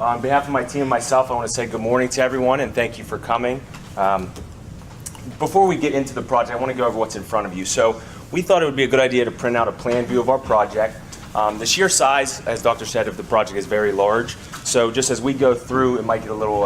On behalf of my team and myself, I want to say good morning to everyone and thank you for coming. Before we get into the project, I want to go over what's in front of you. So we thought it would be a good idea to print out a plan view of our project. The sheer size, as Dr. said, of the project is very large. So just as we go through, it might get a little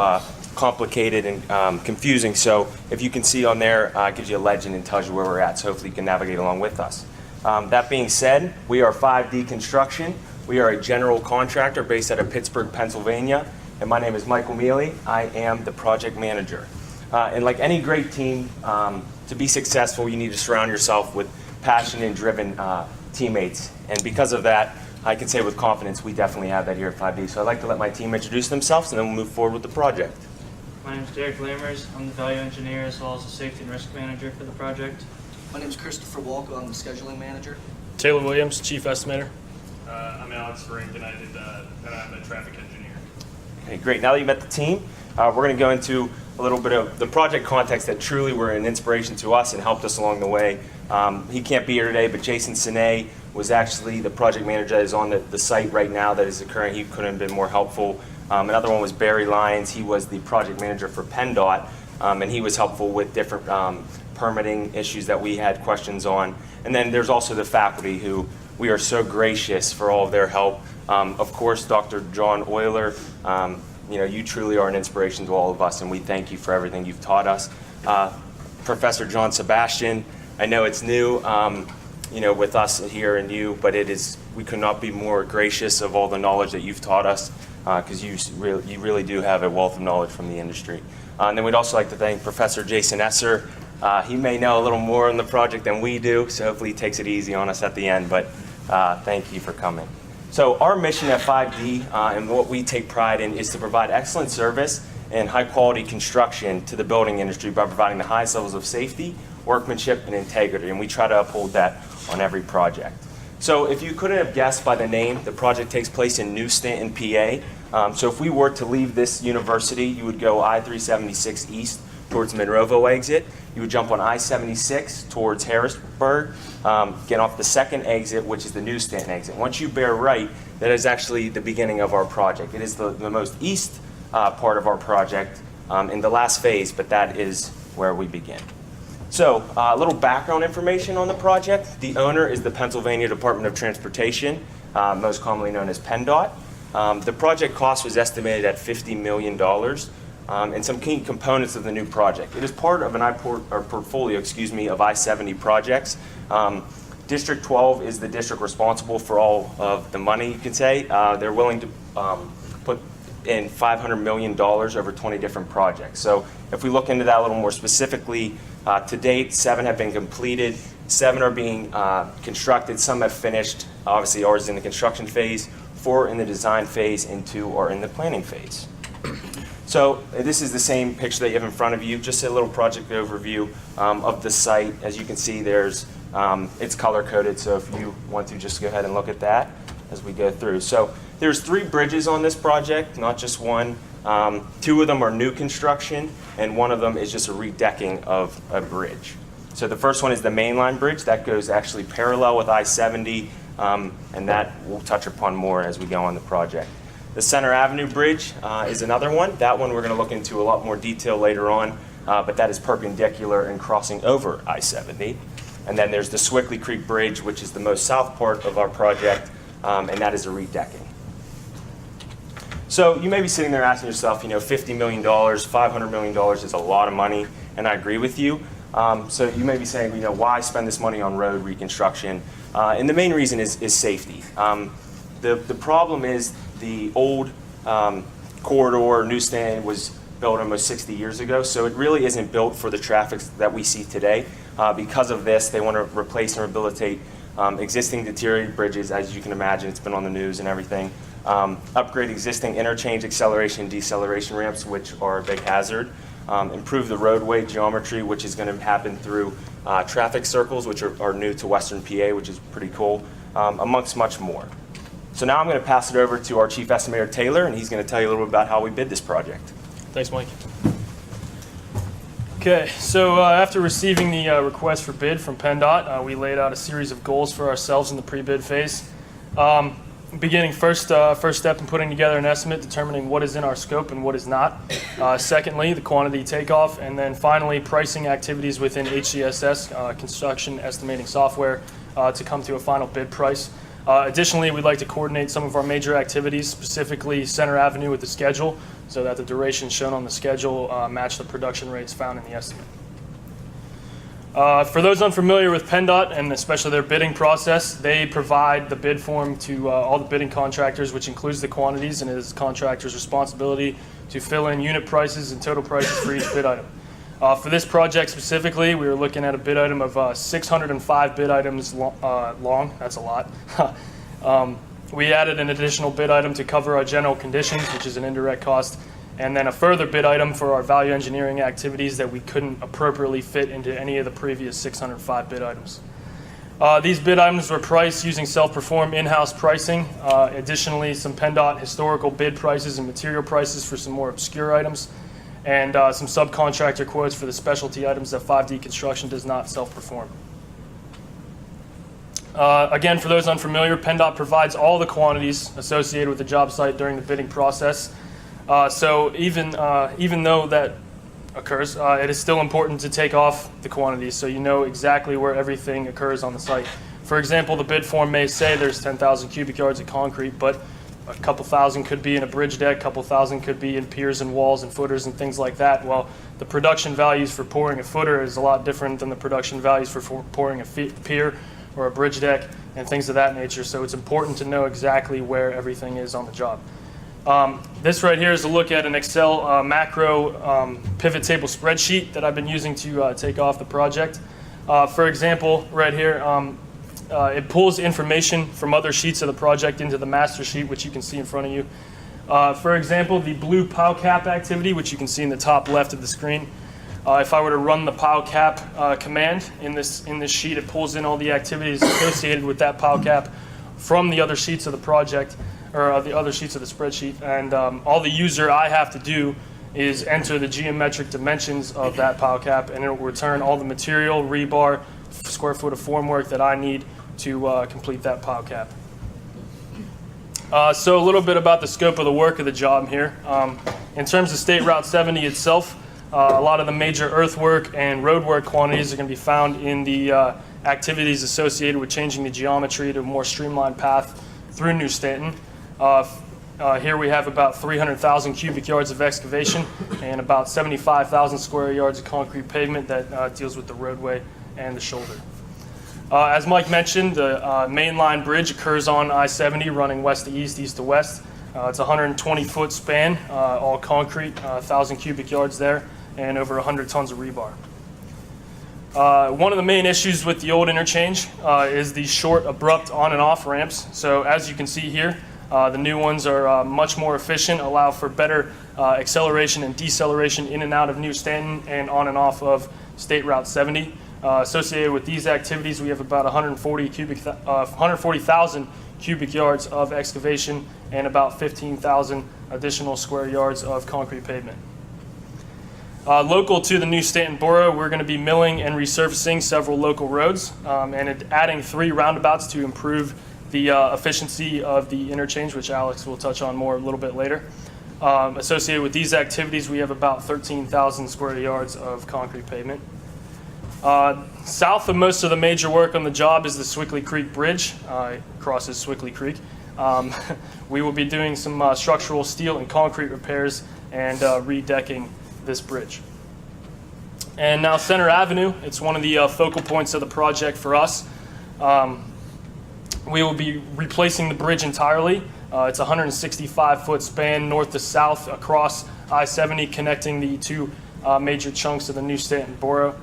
complicated and confusing. So if you can see on there, it gives you a legend and tells you where we're at. So hopefully you can navigate along with us. That being said, we are 5D Construction. We are a general contractor based out of Pittsburgh, Pennsylvania. And my name is Michael Mealy. I am the project manager. And like any great team, to be successful, you need to surround yourself with passionate and driven teammates. And because of that, I can say with confidence, we definitely have that here at 5D. So I'd like to let my team introduce themselves and then we'll move forward with the project. My name is Derek Lammers. I'm the value engineer as well as the safety and risk manager for the project. My name is Christopher Walker. I'm the scheduling manager. Taylor Williams, chief estimator. I'm Alex Farrington. I'm a traffic engineer. Okay, great. Now that you met the team, we're going to go into a little bit of the project context that truly were an inspiration to us and helped us along the way. He can't be here today, but Jason Sine was actually the project manager that is on the site right now that is occurring. He couldn't have been more helpful. Another one was Barry Lyons. He was the project manager for PennDOT, and he was helpful with different permitting issues that we had questions on. And then there's also the faculty who we are so gracious for all of their help. Of course, Dr. John Euler, you truly are an inspiration to all of us, and we thank you for everything you've taught us. Professor John Sebastian, I know it's new, with us here and you, but we could not be more gracious of all the knowledge that you've taught us, because you really do have a wealth of knowledge from the industry. And then we'd also like to thank Professor Jason Esser. He may know a little more on the project than we do, so hopefully he takes it easy on us at the end, but thank you for coming. So our mission at 5D and what we take pride in is to provide excellent service and high quality construction to the building industry by providing the highest levels of safety, workmanship, and integrity, and we try to uphold that on every project. So if you couldn't have guessed by the name, the project takes place in New Stanton, PA. So if we were to leave this university, you would go I-376 east towards Monroeville exit. You would jump on I-76 towards Harrisburg, get off the second exit, which is the New Stanton exit. Once you bear right, that is actually the beginning of our project. It is the most east part of our project in the last phase, but that is where we begin. So a little background information on the project. The owner is the Pennsylvania Department of Transportation, most commonly known as PennDOT. The project cost was estimated at $50 million. And some key components of the new project. It is part of an portfolio of I-70 projects. District 12 is the district responsible for all of the money, you can say. They're willing to put in $500 million over 20 different projects. So if we look into that a little more specifically, to date, 7 have been completed, 7 are being constructed, some have finished. Obviously ours is in the construction phase, 4 in the design phase, and 2 are in the planning phase. So this is the same picture that you have in front of you, just a little project overview of the site. As you can see, it's color coded, so if you want to just go ahead and look at that as we go through. So there's 3 bridges on this project, not just one. 2 of them are new construction, and 1 of them is just a redecking of a bridge. So the first one is the mainline bridge. That goes actually parallel with I-70, and that we'll touch upon more as we go on the project. The Center Avenue Bridge is another one. That one we're going to look into a lot more detail later on, but that is perpendicular and crossing over I-70. And then there's the Swickley Creek Bridge, which is the most south part of our project, and that is a redecking. So you may be sitting there asking yourself, $50 million, $500 million is a lot of money, and I agree with you. So you may be saying, why spend this money on road reconstruction? And the main reason is safety. The problem is the old corridor, New Stanton, was built almost 60 years ago, so it really isn't built for the traffic that we see today. Because of this, they want to replace and rehabilitate existing deteriorated bridges. As you can imagine, it's been on the news and everything. Upgrade existing interchange, acceleration, and deceleration ramps, which are a big hazard. Improve the roadway geometry, which is going to happen through traffic circles, which are new to Western PA, which is pretty cool, amongst much more. So now I'm going to pass it over to our chief estimator, Taylor, and he's going to tell you a little bit about how we bid this project. Thanks, Mike. Okay, so after receiving the request for bid from PennDOT, we laid out a series of goals for ourselves in the pre-bid phase. beginning first step in putting together an estimate, determining what is in our scope and what is not. Secondly, the quantity takeoff, and then finally pricing activities within HCSS, construction estimating software, to come to a final bid price. Additionally, we'd like to coordinate some of our major activities, specifically Center Avenue with the schedule, so that the durations shown on the schedule match the production rates found in the estimate. For those unfamiliar with PennDOT and especially their bidding process, they provide the bid form to all the bidding contractors, which includes the quantities, and it is the contractor's responsibility to fill in unit prices and total prices for each bid item. For this project specifically, we were looking at a bid item of 605 bid items long. That's a lot. We added an additional bid item to cover our general conditions, which is an indirect cost, and then a further bid item for our value engineering activities that we couldn't appropriately fit into any of the previous 605 bid items. These bid items were priced using self-perform in-house pricing. Additionally, some PennDOT historical bid prices and material prices for some more obscure items, and some subcontractor quotes for the specialty items that 5D Construction does not self-perform. Again, for those unfamiliar, PennDOT provides all the quantities associated with the job site during the bidding process. So even though that occurs, it is still important to take off the quantities so you know exactly where everything occurs on the site. For example, the bid form may say there's 10,000 cubic yards of concrete, but a couple thousand could be in a bridge deck, a couple thousand could be in piers and walls and footers and things like that. Well, the production values for pouring a footer is a lot different than the production values for pouring a pier or a bridge deck and things of that nature. So it's important to know exactly where everything is on the job. This right here is a look at an Excel macro pivot table spreadsheet that I've been using to take off the project. For example, right here, it pulls information from other sheets of the project into the master sheet, which you can see in front of you. For example, the blue POW cap activity, which you can see in the top left of the screen. If I were to run the POW cap command in this sheet, it pulls in all the activities associated with that POW cap from the other sheets of the project, or the other sheets of the spreadsheet, and all the user I have to do is enter the geometric dimensions of that POW cap, and it will return all the material, rebar, square foot of formwork that I need to complete that POW cap. So a little bit about the scope of the work of the job here. In terms of State Route 70 itself, a lot of the major earthwork and roadwork quantities are going to be found in the activities associated with changing the geometry to a more streamlined path through New Stanton. Here we have about 300,000 cubic yards of excavation and about 75,000 square yards of concrete pavement that deals with the roadway and the shoulder. As Mike mentioned, the mainline bridge occurs on I-70 running west to east, east to west. It's a 120-foot span, all concrete, 1,000 cubic yards there, and over 100 tons of rebar. One of the main issues with the old interchange is the short, abrupt on and off ramps. So as you can see here, the new ones are much more efficient, allow for better acceleration and deceleration in and out of New Stanton and on and off of State Route 70. Associated with these activities, we have about 140,000 cubic yards of excavation and about 15,000 additional square yards of concrete pavement. Local to the New Stanton Borough, we're going to be milling and resurfacing several local roads and adding 3 roundabouts to improve the efficiency of the interchange, which Alex will touch on more a little bit later. Associated with these activities, we have about 13,000 square yards of concrete pavement. South of most of the major work on the job is the Swickley Creek Bridge. It crosses Swickley Creek. We will be doing some structural steel and concrete repairs and redecking this bridge. And now Center Avenue, it's one of the focal points of the project for us. We will be replacing the bridge entirely. It's a 165-foot span north to south across I-70, connecting the 2 major chunks of the New Stanton Borough.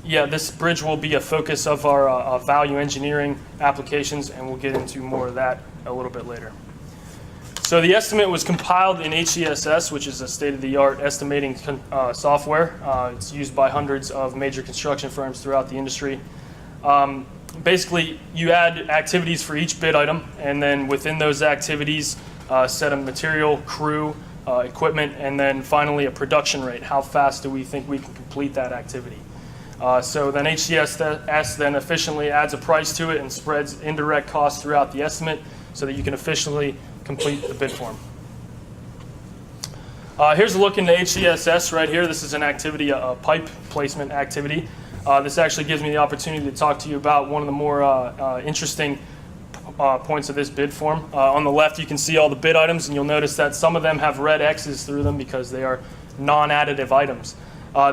This bridge will be a focus of our value engineering applications, and we'll get into more of that a little bit later. So the estimate was compiled in HCSS, which is a state-of-the-art estimating software. It's used by hundreds of major construction firms throughout the industry. Basically, you add activities for each bid item, and then within those activities, set a material, crew, equipment, and then finally a production rate. How fast do we think we can complete that activity? So then HCSS then efficiently adds a price to it and spreads indirect costs throughout the estimate so that you can efficiently complete the bid form. Here's a look into HCSS right here. This is an activity, a pipe placement activity. This actually gives me the opportunity to talk to you about one of the more interesting points of this bid form. On the left, you can see all the bid items, and you'll notice that some of them have red X's through them because they are non-additive items.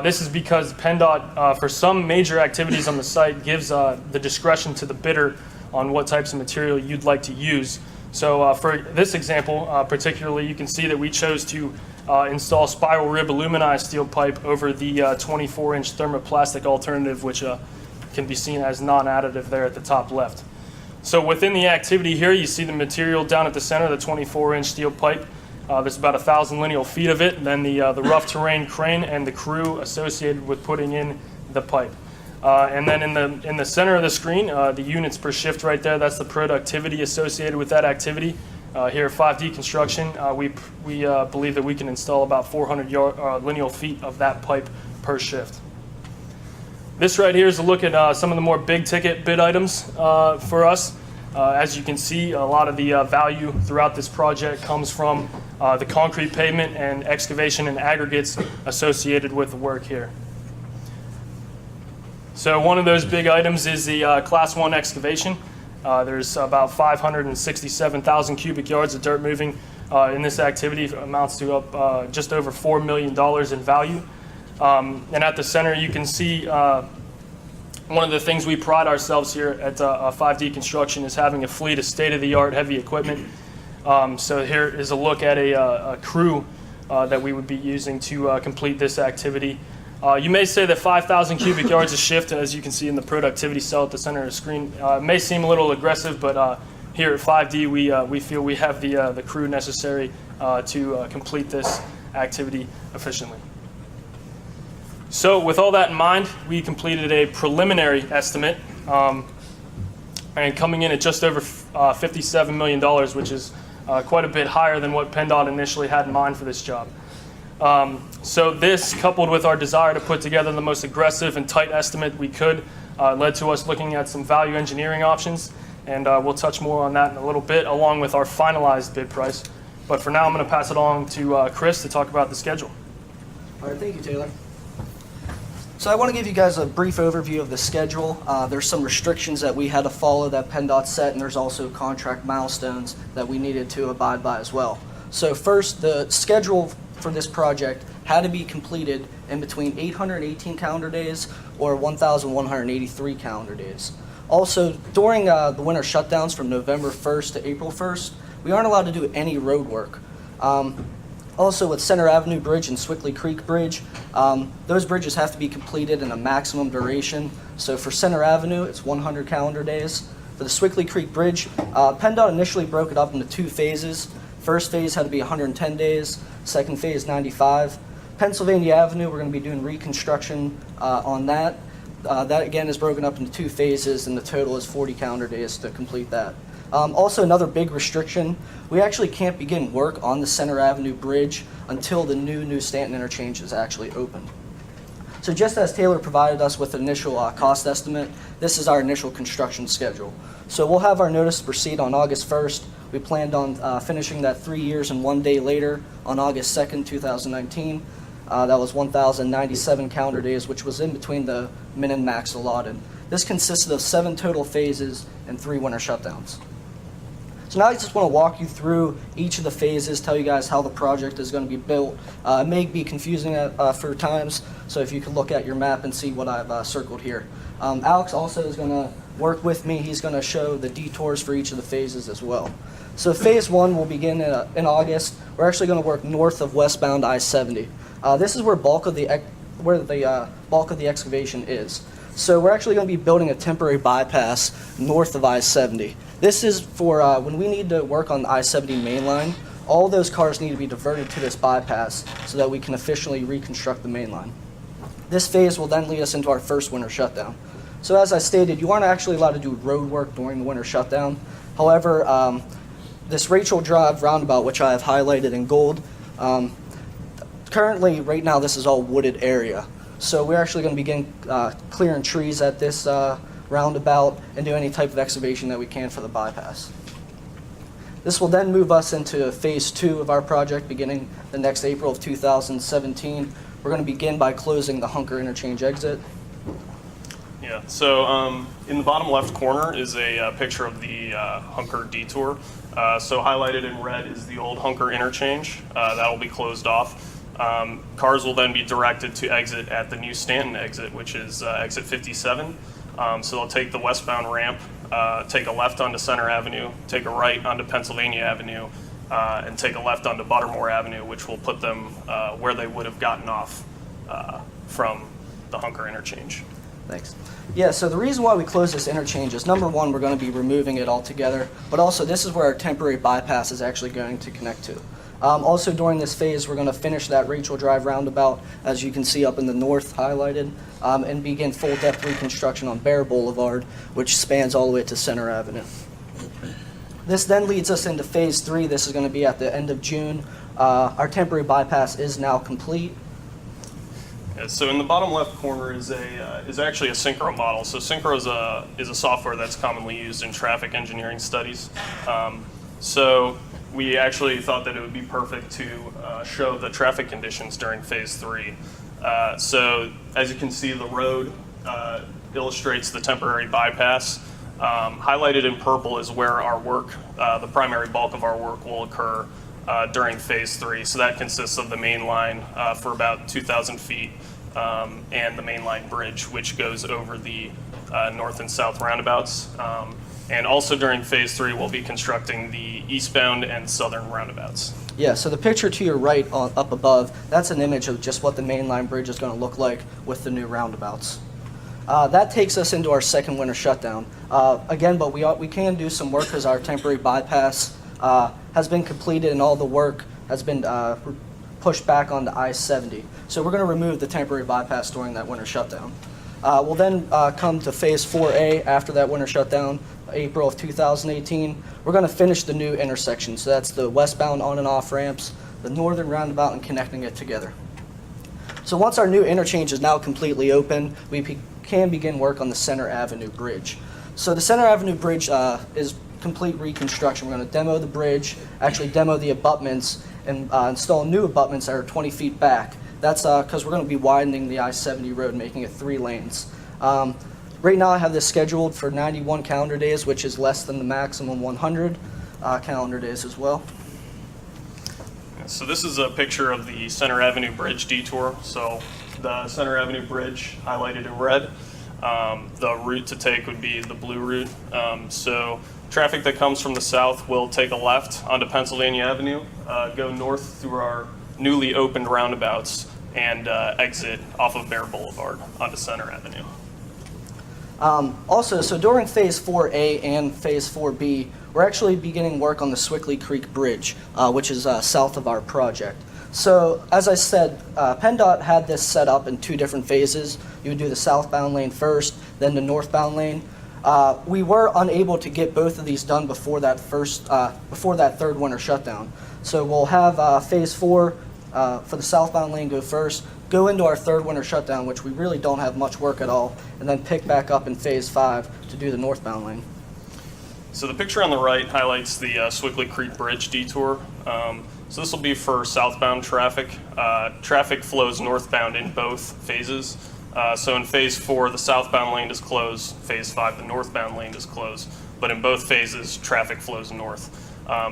This is because PennDOT, for some major activities on the site, gives the discretion to the bidder on what types of material you'd like to use. So for this example, particularly, you can see that we chose to install spiral rib aluminized steel pipe over the 24-inch thermoplastic alternative, which can be seen as non-additive there at the top left. So within the activity here, you see the material down at the center, the 24-inch steel pipe. There's about 1,000 lineal feet of it, and then the rough terrain crane and the crew associated with putting in the pipe. And then in the center of the screen, the units per shift right there, that's the productivity associated with that activity. Here at 5D Construction, we believe that we can install about 400 lineal feet of that pipe per shift. This right here is a look at some of the more big ticket bid items for us. As you can see, a lot of the value throughout this project comes from the concrete pavement and excavation and aggregates associated with the work here. So one of those big items is the Class 1 excavation. There's about 567,000 cubic yards of dirt moving in this activity. It amounts to just over $4 million in value. And at the center, you can see one of the things we pride ourselves here at 5D Construction is having a fleet of state-of-the-art heavy equipment. So here is a look at a crew that we would be using to complete this activity. You may say that 5,000 cubic yards a shift, as you can see in the productivity cell at the center of the screen, may seem a little aggressive, but here at 5D, we feel we have the crew necessary to complete this activity efficiently. So with all that in mind, we completed a preliminary estimate, and coming in at just over $57 million, which is quite a bit higher than what PennDOT initially had in mind for this job. So this, coupled with our desire to put together the most aggressive and tight estimate we could, led to us looking at some value engineering options, and we'll touch more on that in a little bit, along with our finalized bid price. But for now, I'm going to pass it on to Chris to talk about the schedule. All right, thank you, Taylor. So I want to give you guys a brief overview of the schedule. There's some restrictions that we had to follow that PennDOT set, and there's also contract milestones that we needed to abide by as well. So first, the schedule for this project had to be completed in between 818 calendar days or 1,183 calendar days. Also, during the winter shutdowns from November 1st to April 1st, we aren't allowed to do any road work. Also, with Center Avenue Bridge and Swickley Creek Bridge, those bridges have to be completed in a maximum duration. So for Center Avenue, it's 100 calendar days. For the Swickley Creek Bridge, PennDOT initially broke it up into 2 phases. First phase had to be 110 days, second phase 95. Pennsylvania Avenue, we're going to be doing reconstruction on that. That again is broken up into 2 phases, and the total is 40 calendar days to complete that. Also, another big restriction, we actually can't begin work on the Center Avenue Bridge until the new Stanton interchange is actually opened. So just as Taylor provided us with an initial cost estimate, this is our initial construction schedule. So we'll have our notice to proceed on August 1st. We planned on finishing that 3 years and 1 day later on August 2nd, 2019. That was 1,097 calendar days, which was in between the min and max allotted. This consisted of 7 total phases and 3 winter shutdowns. So now I just want to walk you through each of the phases, tell you guys how the project is going to be built. It may be confusing for times, so if you could look at your map and see what I've circled here. Alex also is going to work with me. He's going to show the detours for each of the phases as well. So phase 1 will begin in August. We're actually going to work north of westbound I-70. This is where the bulk of the excavation is. So we're actually going to be building a temporary bypass north of I-70. This is for when we need to work on the I-70 main line. All those cars need to be diverted to this bypass so that we can efficiently reconstruct the main line. This phase will then lead us into our first winter shutdown. So as I stated, you aren't actually allowed to do road work during the winter shutdown. However, this Rachel Drive roundabout, which I have highlighted in gold, currently, right now, this is all wooded area. So we're actually going to begin clearing trees at this roundabout and do any type of excavation that we can for the bypass. This will then move us into phase 2 of our project beginning the next April of 2017. We're going to begin by closing the Hunker interchange exit. Yeah, so in the bottom left corner is a picture of the Hunker detour. So highlighted in red is the old Hunker interchange. That will be closed off. Cars will then be directed to exit at the new Stanton exit, which is exit 57. So they'll take the westbound ramp, take a left onto Center Avenue, take a right onto Pennsylvania Avenue, and take a left onto Buttermore Avenue, which will put them where they would have gotten off from the Hunker interchange. Thanks. Yeah, so the reason why we close this interchange is, number one, we're going to be removing it altogether, but also this is where our temporary bypass is actually going to connect to. Also during this phase, we're going to finish that Rachel Drive roundabout, as you can see up in the north highlighted, and begin full depth reconstruction on Bear Boulevard, which spans all the way to Center Avenue. This then leads us into phase 3. This is going to be at the end of June. Our temporary bypass is now complete. Yeah, so in the bottom left corner is actually a Synchro model. So Synchro is a software that's commonly used in traffic engineering studies. So we actually thought that it would be perfect to show the traffic conditions during phase 3. So as you can see, the road illustrates the temporary bypass. Highlighted in purple is where our work, the primary bulk of our work, will occur during phase 3. So that consists of the main line for about 2,000 feet and the main line bridge, which goes over the north and south roundabouts. And also during phase 3, we'll be constructing the eastbound and southern roundabouts. Yeah, so the picture to your right up above, that's an image of just what the main line bridge is going to look like with the new roundabouts. That takes us into our second winter shutdown. Again, but we can do some work because our temporary bypass has been completed and all the work has been pushed back onto I-70. So we're going to remove the temporary bypass during that winter shutdown. We'll then come to phase 4A after that winter shutdown, April of 2018. We're going to finish the new intersection. So that's the westbound on and off ramps, the northern roundabout, and connecting it together. So once our new interchange is now completely open, we can begin work on the Center Avenue Bridge. So the Center Avenue Bridge is complete reconstruction. We're going to demo the bridge, actually demo the abutments, and install new abutments that are 20 feet back. That's because we're going to be widening the I-70 road, making it 3 lanes. Right now I have this scheduled for 91 calendar days, which is less than the maximum 100 calendar days as well. So this is a picture of the Center Avenue Bridge detour. So the Center Avenue Bridge highlighted in red. The route to take would be the blue route. So traffic that comes from the south will take a left onto Pennsylvania Avenue, go north through our newly opened roundabouts, and exit off of Bear Boulevard onto Center Avenue. Also, so during phase 4A and phase 4B, we're actually beginning work on the Swickley Creek Bridge, which is south of our project. So, as I said, PennDOT had this set up in 2 different phases. You would do the southbound lane first, then the northbound lane. We were unable to get both of these done before that third winter shutdown. So we'll have phase 4 for the southbound lane go first, go into our third winter shutdown, which we really don't have much work at all, and then pick back up in phase 5 to do the northbound lane. So the picture on the right highlights the Swickley Creek Bridge detour. So this will be for southbound traffic. Traffic flows northbound in both phases. So in phase 4, the southbound lane is closed. Phase 5, the northbound lane is closed. But in both phases, traffic flows north.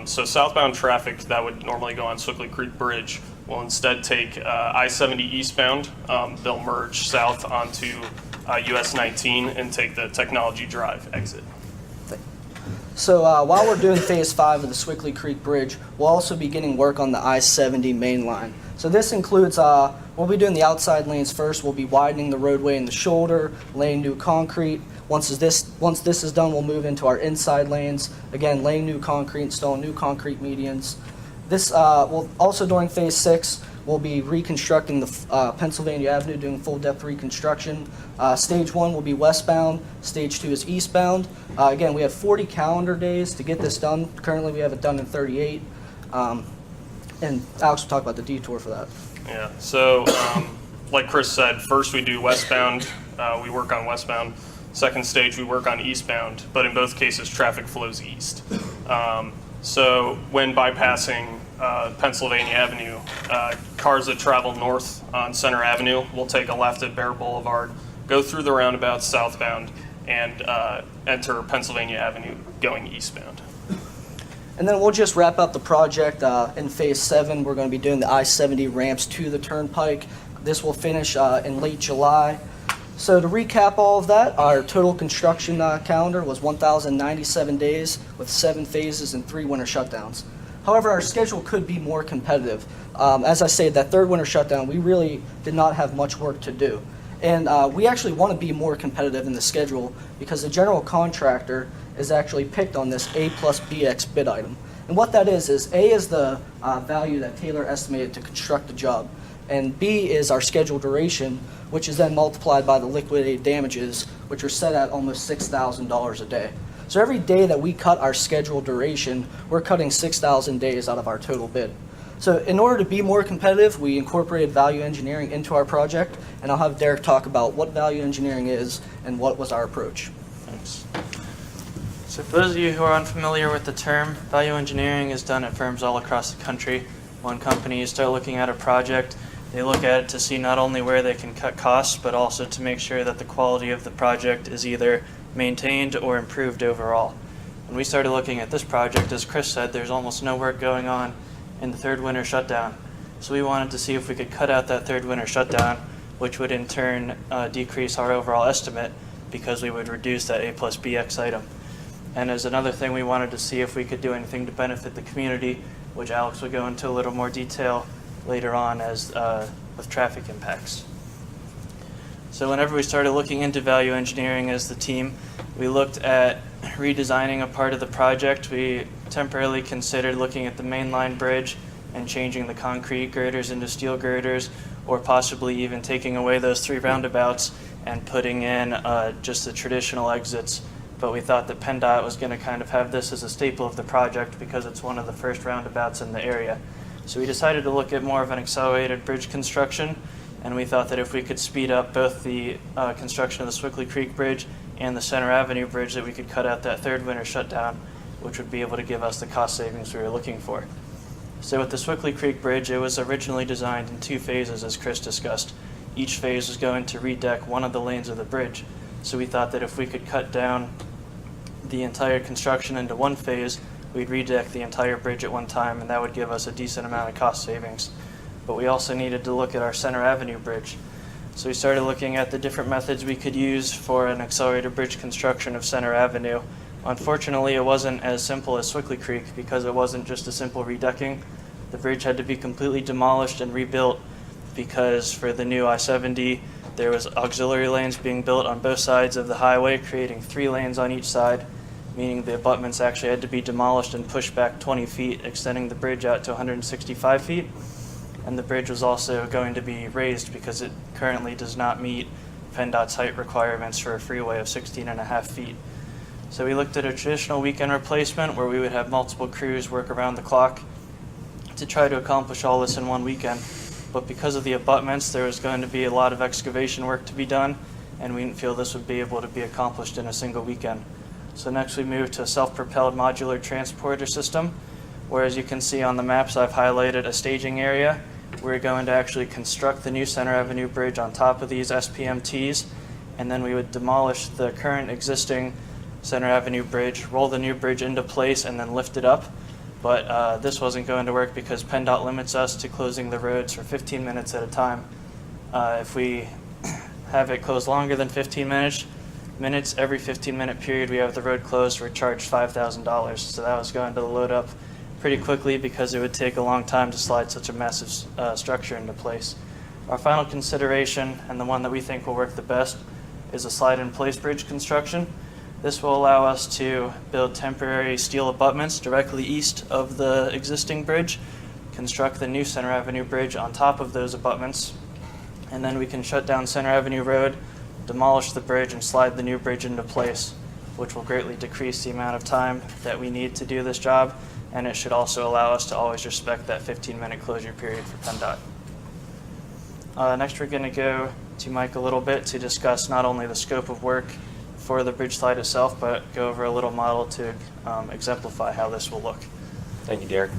So southbound traffic that would normally go on Swickley Creek Bridge will instead take I-70 eastbound. They'll merge south onto US 19 and take the Technology Drive exit. So while we're doing phase 5 of the Swickley Creek Bridge, we'll also be beginning work on the I-70 main line. So this includes, we'll be doing the outside lanes first. We'll be widening the roadway in the shoulder, laying new concrete. Once this is done, we'll move into our inside lanes. Again, laying new concrete, installing new concrete medians. This will also, during phase 6, we'll be reconstructing the Pennsylvania Avenue, doing full depth reconstruction. Stage 1 will be westbound. Stage 2 is eastbound. Again, we have 40 calendar days to get this done. Currently, we have it done in 38. And Alex will talk about the detour for that. Yeah, so like Chris said, first we do westbound, we work on westbound. Second stage, we work on eastbound, but in both cases, traffic flows east. So when bypassing Pennsylvania Avenue, cars that travel north on Center Avenue will take a left at Bear Boulevard, go through the roundabout southbound, and enter Pennsylvania Avenue going eastbound. And then we'll just wrap up the project in Phase 7. We're going to be doing the I-70 ramps to the Turnpike. This will finish in late July. So to recap all of that, our total construction calendar was 1,097 days with 7 phases and 3 winter shutdowns. However, our schedule could be more competitive. As I said, that third winter shutdown, we really did not have much work to do. And we actually want to be more competitive in the schedule because the general contractor is actually picked on this A plus BX bid item. And what that is A is the value that Taylor estimated to construct the job, and B is our scheduled duration, which is then multiplied by the liquidated damages, which are set at almost $6,000 a day. So every day that we cut our scheduled duration, we're cutting 6,000 days out of our total bid. So in order to be more competitive, we incorporated value engineering into our project, and I'll have Derek talk about what value engineering is and what was our approach. Thanks. So for those of you who are unfamiliar with the term, value engineering is done at firms all across the country. When companies start looking at a project, they look at it to see not only where they can cut costs, but also to make sure that the quality of the project is either maintained or improved overall. When we started looking at this project, as Chris said, there's almost no work going on in the third winter shutdown. So we wanted to see if we could cut out that third winter shutdown, which would in turn decrease our overall estimate because we would reduce that A plus BX item. And as another thing, we wanted to see if we could do anything to benefit the community, which Alex will go into a little more detail later on as with traffic impacts. So whenever we started looking into value engineering as the team, we looked at redesigning a part of the project. We temporarily considered looking at the mainline bridge and changing the concrete girders into steel girders, or possibly even taking away those 3 roundabouts and putting in just the traditional exits. But we thought that PennDOT was going to kind of have this as a staple of the project because it's one of the first roundabouts in the area. So we decided to look at more of an accelerated bridge construction, and we thought that if we could speed up both the construction of the Swickley Creek Bridge and the Center Avenue Bridge, that we could cut out that third winter shutdown, which would be able to give us the cost savings we were looking for. So with the Swickley Creek Bridge, it was originally designed in 2 phases, as Chris discussed. Each phase was going to redeck one of the lanes of the bridge. So we thought that if we could cut down the entire construction into 1 phase, we'd redeck the entire bridge at one time, and that would give us a decent amount of cost savings. But we also needed to look at our Center Avenue Bridge. So we started looking at the different methods we could use for an accelerated bridge construction of Center Avenue. Unfortunately, it wasn't as simple as Swickley Creek because it wasn't just a simple redecking. The bridge had to be completely demolished and rebuilt because for the new I-70, there was auxiliary lanes being built on both sides of the highway, creating 3 lanes on each side, meaning the abutments actually had to be demolished and pushed back 20 feet, extending the bridge out to 165 feet. And the bridge was also going to be raised because it currently does not meet PennDOT's height requirements for a freeway of 16.5 feet. So we looked at a traditional weekend replacement where we would have multiple crews work around the clock to try to accomplish all this in one weekend. But because of the abutments, there was going to be a lot of excavation work to be done, and we didn't feel this would be able to be accomplished in a single weekend. So next we moved to a self-propelled modular transporter system, where as you can see on the maps I've highlighted a staging area. We're going to actually construct the new Center Avenue Bridge on top of these SPMTs, and then we would demolish the current existing Center Avenue Bridge, roll the new bridge into place, and then lift it up. But this wasn't going to work because PennDOT limits us to closing the roads for 15 minutes at a time. If we have it closed longer than 15 minutes, every 15-minute period we have the road closed, we're charged $5,000. So that was going to load up pretty quickly because it would take a long time to slide such a massive structure into place. Our final consideration, and the one that we think will work the best, is a slide-in-place bridge construction. This will allow us to build temporary steel abutments directly east of the existing bridge, construct the new Center Avenue Bridge on top of those abutments, and then we can shut down Center Avenue Road, demolish the bridge, and slide the new bridge into place, which will greatly decrease the amount of time that we need to do this job, and it should also allow us to always respect that 15-minute closure period for PennDOT. Next, we're going to go to Mike a little bit to discuss not only the scope of work for the bridge slide itself, but go over a little model to exemplify how this will look. Thank you, Derek.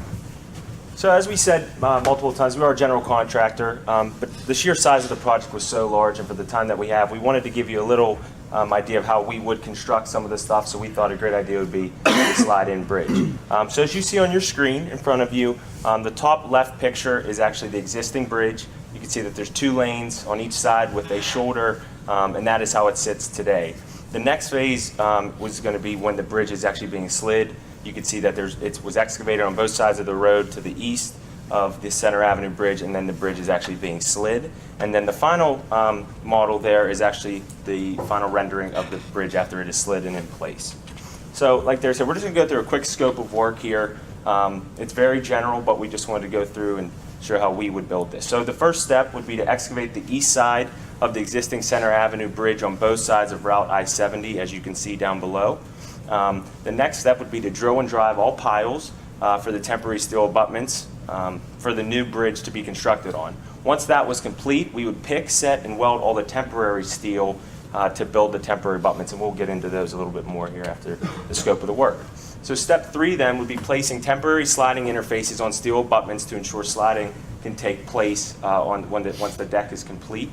So as we said multiple times, we are a general contractor, but the sheer size of the project was so large, and for the time that we have, we wanted to give you a little idea of how we would construct some of this stuff, so we thought a great idea would be the slide-in bridge. So as you see on your screen in front of you, the top left picture is actually the existing bridge. You can see that there's 2 lanes on each side with a shoulder, and that is how it sits today. The next phase was going to be when the bridge is actually being slid. You can see that it was excavated on both sides of the road to the east of the Center Avenue Bridge, and then the bridge is actually being slid. And then the final model there is actually the final rendering of the bridge after it is slid and in place. So like Derek said, we're just going to go through a quick scope of work here. It's very general, but we just wanted to go through and show how we would build this. So the first step would be to excavate the east side of the existing Center Avenue Bridge on both sides of Route I-70, as you can see down below. The next step would be to drill and drive all piles for the temporary steel abutments for the new bridge to be constructed on. Once that was complete, we would pick, set, and weld all the temporary steel to build the temporary abutments, and we'll get into those a little bit more here after the scope of the work. So step 3 then would be placing temporary sliding interfaces on steel abutments to ensure sliding can take place once the deck is complete.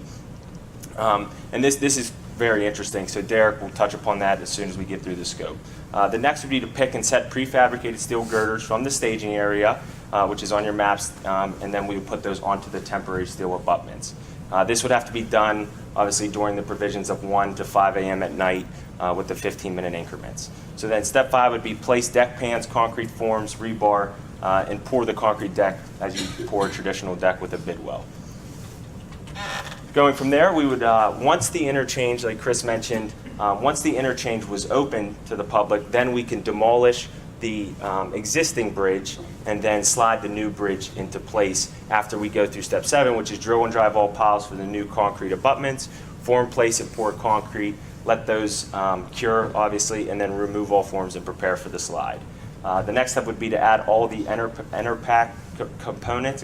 And this is very interesting, so Derek will touch upon that as soon as we get through the scope. The next would be to pick and set prefabricated steel girders from the staging area, which is on your maps, and then we would put those onto the temporary steel abutments. This would have to be done, obviously, during the provisions of 1 to 5 a.m. at night with the 15-minute increments. So then step 5 would be place deck pans, concrete forms, rebar, and pour the concrete deck as you pour a traditional deck with a bid well. Going from there, we would, once the interchange, like Chris mentioned, once the interchange was open to the public, then we can demolish the existing bridge and then slide the new bridge into place after we go through step 7, which is drill and drive all piles for the new concrete abutments, form, place, and pour concrete, let those cure, obviously, and then remove all forms and prepare for the slide. The next step would be to add all the Enerpac components,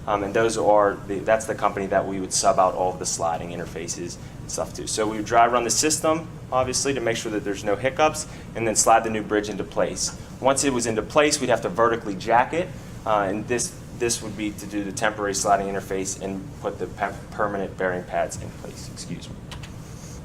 and those are that's the company that we would sub out all of the sliding interfaces and stuff to. So we would dry run the system, obviously, to make sure that there's no hiccups, and then slide the new bridge into place. Once it was into place, we'd have to vertically jack it, and this would be to do the temporary sliding interface and put the permanent bearing pads in place.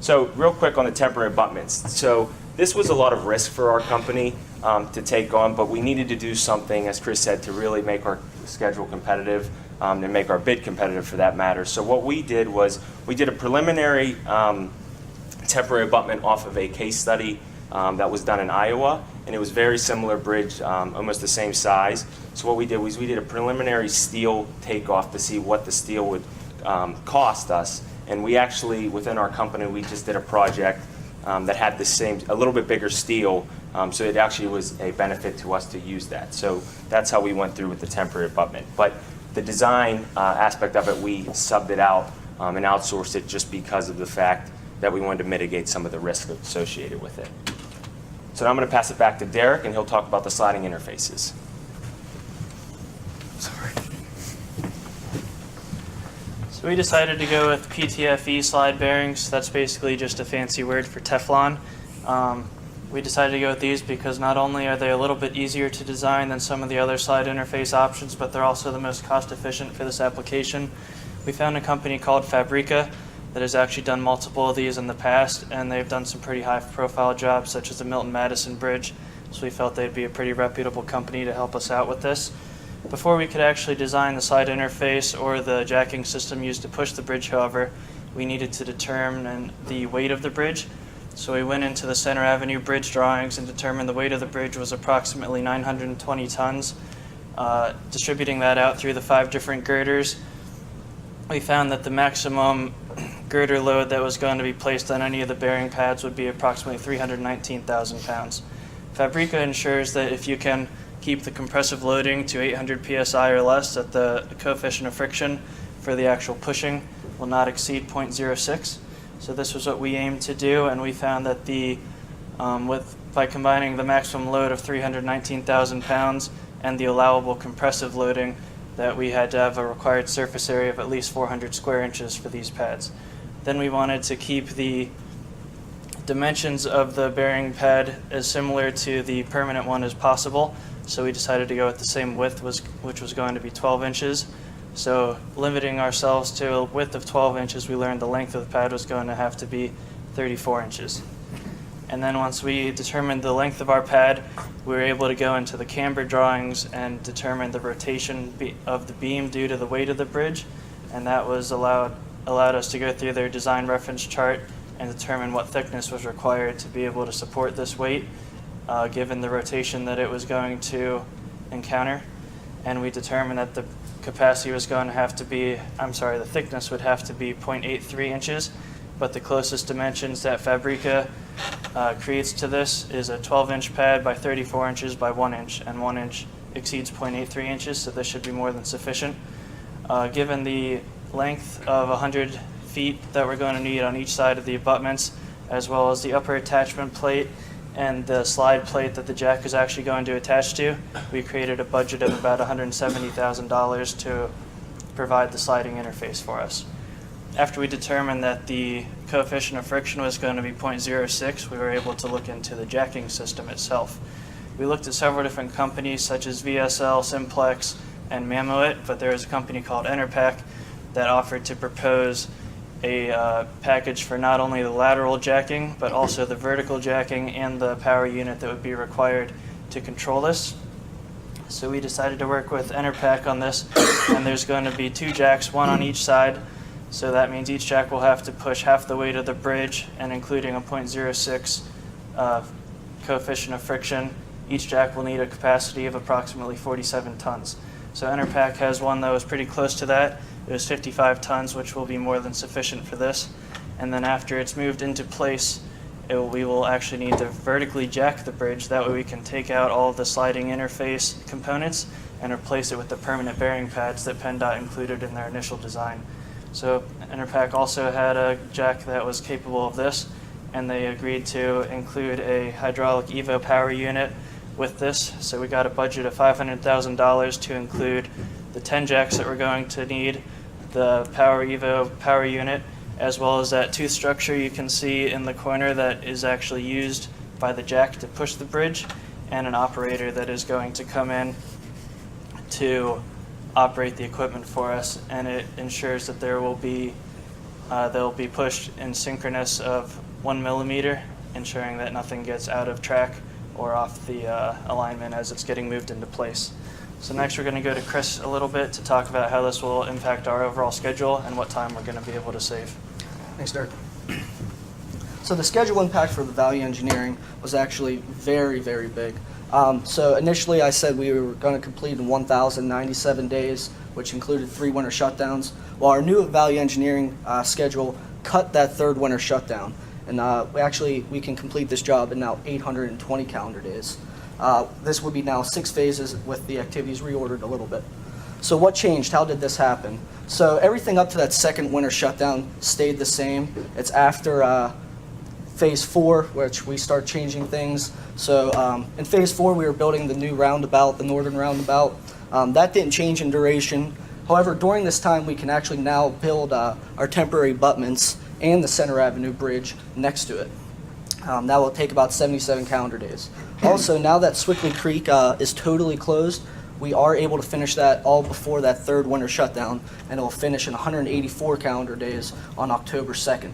So real quick on the temporary abutments. So this was a lot of risk for our company to take on, but we needed to do something, as Chris said, to really make our schedule competitive and make our bid competitive for that matter. So what we did was we did a preliminary temporary abutment off of a case study that was done in Iowa, and it was very similar bridge, almost the same size. So what we did was we did a preliminary steel takeoff to see what the steel would cost us, and we actually, within our company, we just did a project that had the same, a little bit bigger steel, so it actually was a benefit to us to use that. So that's how we went through with the temporary abutment. But the design aspect of it, we subbed it out and outsourced it just because of the fact that we wanted to mitigate some of the risk associated with it. So now I'm going to pass it back to Derek, and he'll talk about the sliding interfaces. So we decided to go with PTFE slide bearings. That's basically just a fancy word for Teflon. We decided to go with these because not only are they a little bit easier to design than some of the other slide interface options, but they're also the most cost efficient for this application. We found a company called Fabrica that has actually done multiple of these in the past, and they've done some pretty high profile jobs such as the Milton Madison Bridge, so we felt they'd be a pretty reputable company to help us out with this. Before we could actually design the slide interface or the jacking system used to push the bridge, however, we needed to determine the weight of the bridge. So we went into the Center Avenue Bridge drawings and determined the weight of the bridge was approximately 920 tons. Distributing that out through the 5 different girders, we found that the maximum girder load that was going to be placed on any of the bearing pads would be approximately 319,000 pounds. Fabrica ensures that if you can keep the compressive loading to 800 psi or less, that the coefficient of friction for the actual pushing will not exceed 0.06. So this was what we aimed to do, and we found that by combining the maximum load of 319,000 pounds and the allowable compressive loading, that we had to have a required surface area of at least 400 square inches for these pads. Then we wanted to keep the dimensions of the bearing pad as similar to the permanent one as possible, so we decided to go with the same width, which was going to be 12 inches. So limiting ourselves to a width of 12 inches, we learned the length of the pad was going to have to be 34 inches. And then once we determined the length of our pad, we were able to go into the camber drawings and determine the rotation of the beam due to the weight of the bridge, and that was allowed us to go through their design reference chart and determine what thickness was required to be able to support this weight, given the rotation that it was going to encounter. And we determined that the capacity was going to have to be, the thickness would have to be 0.83 inches, but the closest dimensions that Fabrica creates to this is a 12-inch pad by 34 inches by 1 inch, and 1 inch exceeds 0.83 inches, so this should be more than sufficient. Given the length of 100 feet that we're going to need on each side of the abutments, as well as the upper attachment plate and the slide plate that the jack is actually going to attach to, we created a budget of about $170,000 to provide the sliding interface for us. After we determined that the coefficient of friction was going to be 0.06, we were able to look into the jacking system itself. We looked at several different companies such as VSL, Simplex, and Mammoet, but there was a company called Enerpac that offered to propose a package for not only the lateral jacking, but also the vertical jacking and the power unit that would be required to control this. So we decided to work with Enerpac on this, and there's going to be 2 jacks, 1 on each side. So that means each jack will have to push half the weight of the bridge, and including a 0.06 coefficient of friction, each jack will need a capacity of approximately 47 tons. So Enerpac has one that was pretty close to that. It was 55 tons, which will be more than sufficient for this. And then after it's moved into place, we will actually need to vertically jack the bridge. That way we can take out all of the sliding interface components and replace it with the permanent bearing pads that PennDOT included in their initial design. So Enerpac also had a jack that was capable of this, and they agreed to include a hydraulic EVO power unit with this. So we got a budget of $500,000 to include the 10 jacks that we're going to need, the Power EVO power unit, as well as that tooth structure you can see in the corner that is actually used by the jack to push the bridge, and an operator that is going to come in to operate the equipment for us, and it ensures that they'll be pushed in synchronous of 1 millimeter, ensuring that nothing gets out of track or off the alignment as it's getting moved into place. So next we're going to go to Chris a little bit to talk about how this will impact our overall schedule and what time we're going to be able to save. Thanks, Derek. So the schedule impact for the value engineering was actually very, very big. So initially I said we were going to complete in 1,097 days, which included 3 winter shutdowns. Well, our new value engineering schedule cut that 3rd winter shutdown, and we can complete this job in now 820 calendar days. This would be now 6 phases with the activities reordered a little bit. So what changed? How did this happen? So everything up to that 2nd winter shutdown stayed the same. It's after phase 4, which we start changing things. So in phase 4, we were building the new roundabout, the northern roundabout. That didn't change in duration. However, during this time, we can actually now build our temporary abutments and the Center Avenue Bridge next to it. That will take about 77 calendar days. Also, now that Swickley Creek is totally closed, we are able to finish that all before that 3rd winter shutdown, and it will finish in 184 calendar days on October 2nd.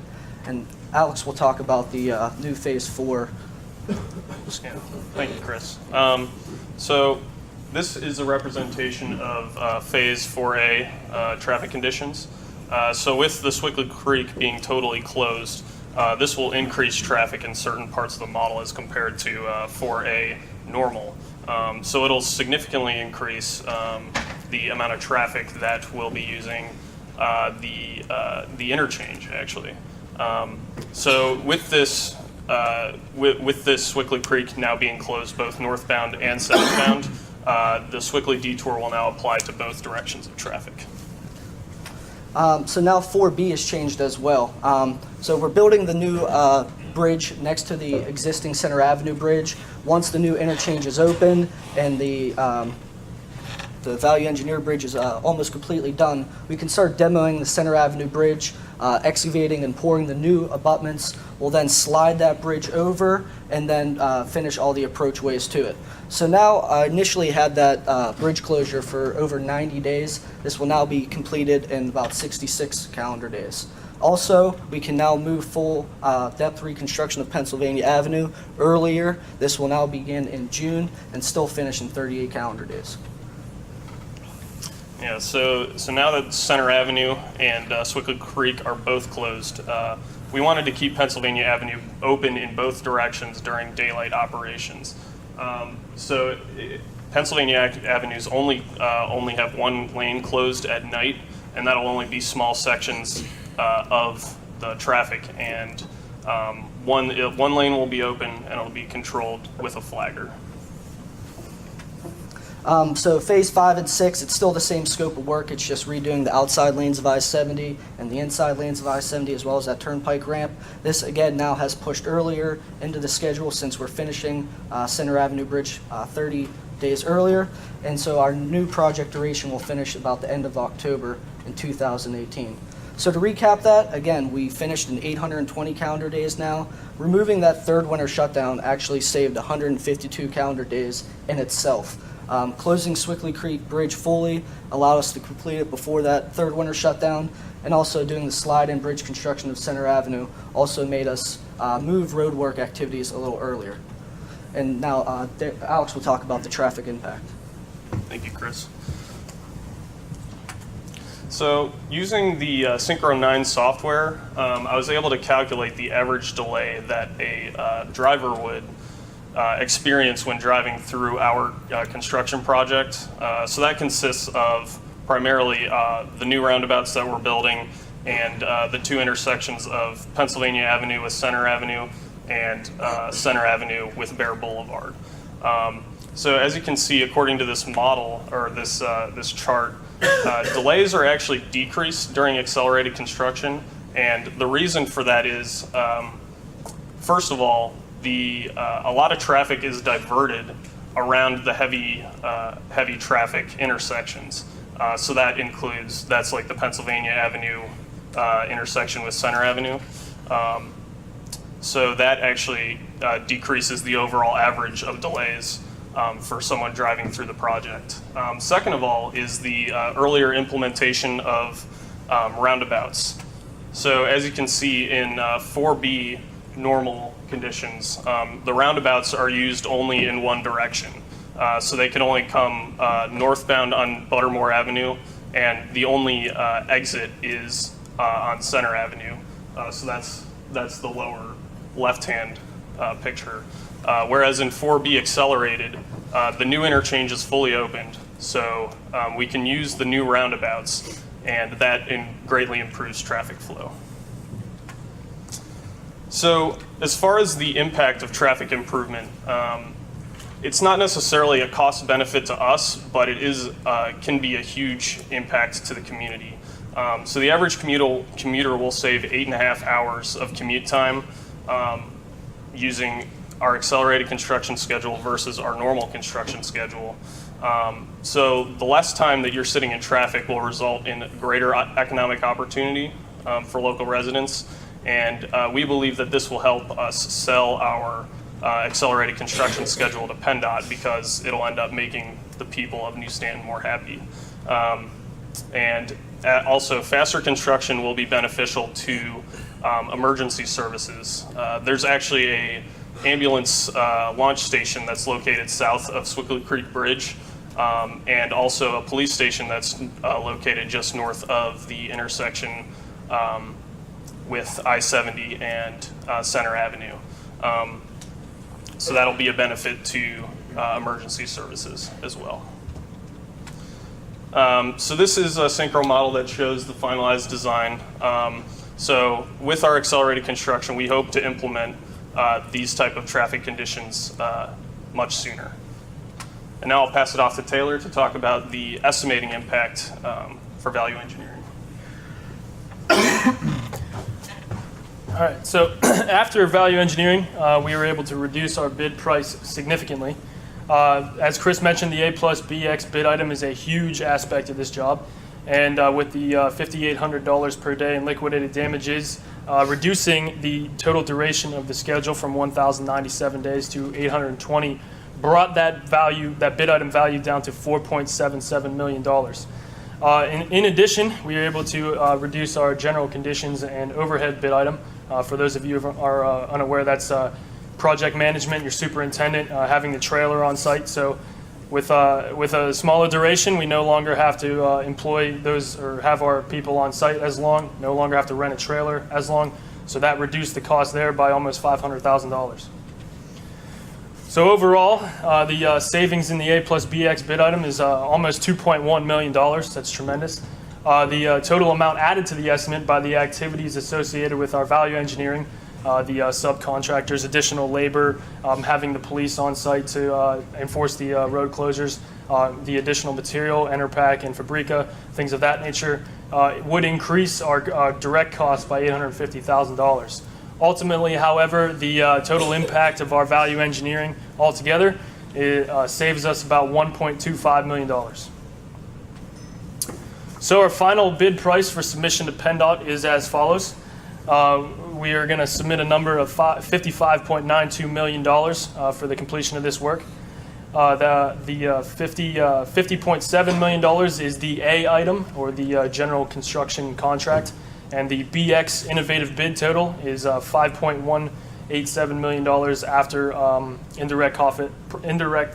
And Alex will talk about the new Phase 4. Yeah. Thank you, Chris. So this is a representation of Phase 4A traffic conditions. So with the Swickley Creek being totally closed, this will increase traffic in certain parts of the model as compared to 4A normal. So it'll significantly increase the amount of traffic that will be using the interchange, actually. So with this Swickley Creek now being closed both northbound and southbound, the Swickley detour will now apply to both directions of traffic. So now 4B has changed as well. So we're building the new bridge next to the existing Center Avenue Bridge. Once the new interchange is open and the the Value Engineer Bridge is almost completely done, we can start demoing the Center Avenue Bridge, excavating and pouring the new abutments. We'll then slide that bridge over and then finish all the approachways to it. So now, I initially had that bridge closure for over 90 days. This will now be completed in about 66 calendar days. Also, we can now move full depth reconstruction of Pennsylvania Avenue earlier. This will now begin in June and still finish in 38 calendar days. Yeah, so now that Center Avenue and Swickle Creek are both closed, we wanted to keep Pennsylvania Avenue open in both directions during daylight operations. Pennsylvania Avenues only have one lane closed at night, and that'll only be small sections of the traffic, and one lane will be open and it'll be controlled with a flagger. So phase 5 and 6, it's still the same scope of work. It's just redoing the outside lanes of I-70 and the inside lanes of I-70, as well as that turnpike ramp. This again now has pushed earlier into the schedule since we're finishing Center Avenue Bridge 30 days earlier. And so our new project duration will finish about the end of October in 2018. So to recap that, again, we finished in 820 calendar days now. Removing that third winter shutdown actually saved 152 calendar days in itself. Closing Swickle Creek Bridge fully allowed us to complete it before that third winter shutdown, and also doing the slide-in bridge construction of Center Avenue also made us move roadwork activities a little earlier. And now Alex will talk about the traffic impact. Thank you, Chris. So using the Synchro 9 software, I was able to calculate the average delay that a driver would experience when driving through our construction project. So that consists of primarily the new roundabouts that we're building and the two intersections of Pennsylvania Avenue with Center Avenue and Center Avenue with Bear Boulevard. So as you can see, according to this model or this chart, delays are actually decreased during accelerated construction, and the reason for that is, first of all, a lot of traffic is diverted around the heavy traffic intersections. So that's like the Pennsylvania Avenue intersection with Center Avenue. So that actually decreases the overall average of delays for someone driving through the project. Second of all is the earlier implementation of roundabouts. So as you can see in 4B normal conditions, the roundabouts are used only in one direction. So they can only come northbound on Buttermore Avenue, and the only exit is on Center Avenue. So that's the lower left-hand picture. Whereas in 4B accelerated, the new interchange is fully opened, so we can use the new roundabouts, and that greatly improves traffic flow. So as far as the impact of traffic improvement, it's not necessarily a cost benefit to us, but it can be a huge impact to the community. So the average commuter will save 8.5 hours of commute time using our accelerated construction schedule versus our normal construction schedule. So the less time that you're sitting in traffic will result in greater economic opportunity for local residents. And we believe that this will help us sell our accelerated construction schedule to PennDOT because it'll end up making the people of New Stanton more happy. And also, faster construction will be beneficial to emergency services. There's actually a ambulance launch station that's located south of Swickle Creek Bridge, and also a police station that's located just north of the intersection with I-70 and Center Avenue. So that'll be a benefit to emergency services as well. So this is a Synchro model that shows the finalized design. So with our accelerated construction, we hope to implement these type of traffic conditions much sooner. And now I'll pass it off to Taylor to talk about the estimating impact for value engineering. All right, so after value engineering, we were able to reduce our bid price significantly. As Chris mentioned, the A plus BX bid item is a huge aspect of this job. And with the $5,800 per day in liquidated damages, reducing the total duration of the schedule from 1,097 days to 820 brought that bid item value down to $4.77 million. In addition, we were able to reduce our general conditions and overhead bid item. For those of you who are unaware, that's project management, your superintendent, having the trailer on site. So with a smaller duration, we no longer have to employ those or have our people on site as long, no longer have to rent a trailer as long. So that reduced the cost there by almost $500,000. So overall, the savings in the A plus BX bid item is almost $2.1 million. That's tremendous. The total amount added to the estimate by the activities associated with our value engineering, the subcontractors, additional labor, having the police on site to enforce the road closures, the additional material, Enerpac and Fabrica, things of that nature, would increase our direct costs by $850,000. Ultimately, however, the total impact of our value engineering altogether saves us about $1.25 million. So our final bid price for submission to PennDOT is as follows. We are going to submit a number of $55.92 million for the completion of this work. The $50.7 million is the A item, or the general construction contract, and the BX innovative bid total is $5.187 million after indirect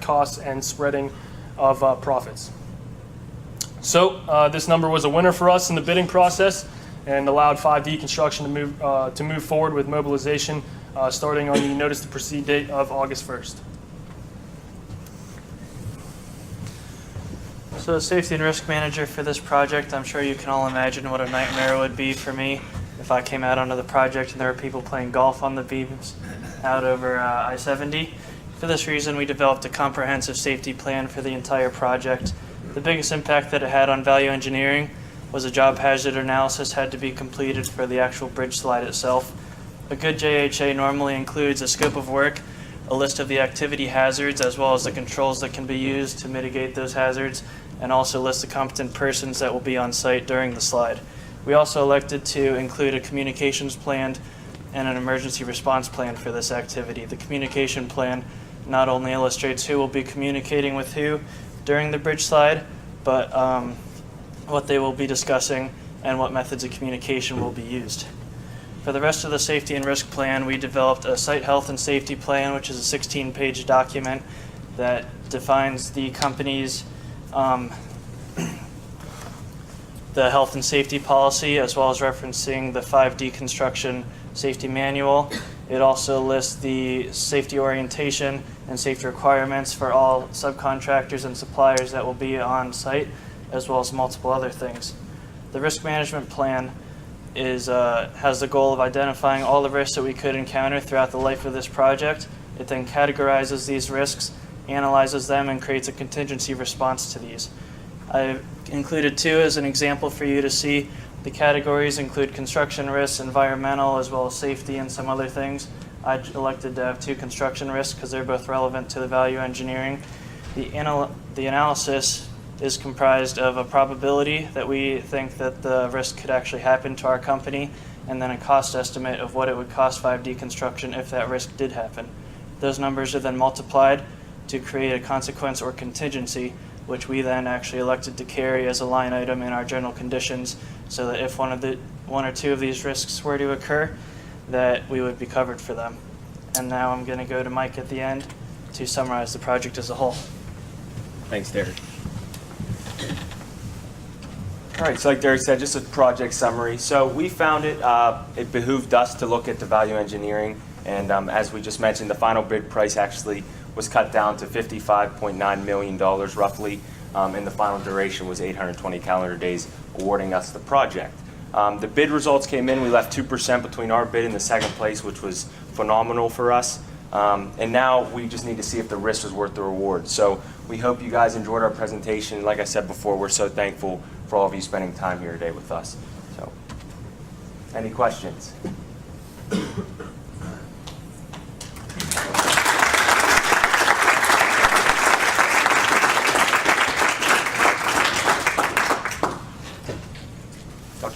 costs and spreading of profits. So this number was a winner for us in the bidding process and allowed 5D Construction to move forward with mobilization starting on the notice to proceed date of August 1st. So as safety and risk manager for this project, I'm sure you can all imagine what a nightmare it would be for me if I came out onto the project and there were people playing golf on the beams out over I-70. For this reason, we developed a comprehensive safety plan for the entire project. The biggest impact that it had on value engineering was a job hazard analysis had to be completed for the actual bridge slide itself. A good JHA normally includes a scope of work, a list of the activity hazards, as well as the controls that can be used to mitigate those hazards, and also list the competent persons that will be on site during the slide. We also elected to include a communications plan and an emergency response plan for this activity. The communication plan not only illustrates who will be communicating with who during the bridge slide, but what they will be discussing and what methods of communication will be used. For the rest of the safety and risk plan, we developed a site health and safety plan, which is a 16-page document that defines the company's the health and safety policy, as well as referencing the 5D Construction Safety Manual. It also lists the safety orientation and safety requirements for all subcontractors and suppliers that will be on site, as well as multiple other things. The risk management plan has the goal of identifying all the risks that we could encounter throughout the life of this project. It then categorizes these risks, analyzes them, and creates a contingency response to these. I've included two as an example for you to see. The categories include construction risks, environmental, as well as safety and some other things. I elected to have two construction risks because they're both relevant to the value engineering. The analysis is comprised of a probability that we think that the risk could actually happen to our company, and then a cost estimate of what it would cost 5D Construction if that risk did happen. Those numbers are then multiplied to create a consequence or contingency, which we then actually elected to carry as a line item in our general conditions, so that if one or two of these risks were to occur, that we would be covered for them. And now I'm going to go to Mike at the end to summarize the project as a whole. Thanks, Derek. All right, so like Derek said, just a project summary. So we found it behooved us to look at the value engineering, and as we just mentioned, the final bid price actually was cut down to $55.9 million roughly, and the final duration was 820 calendar days, awarding us the project. The bid results came in. We left 2% between our bid and the second place, which was phenomenal for us. And now we just need to see if the risk was worth the reward. So we hope you guys enjoyed our presentation. Like I said before, we're so thankful for all of you spending time here today with us. So, any questions?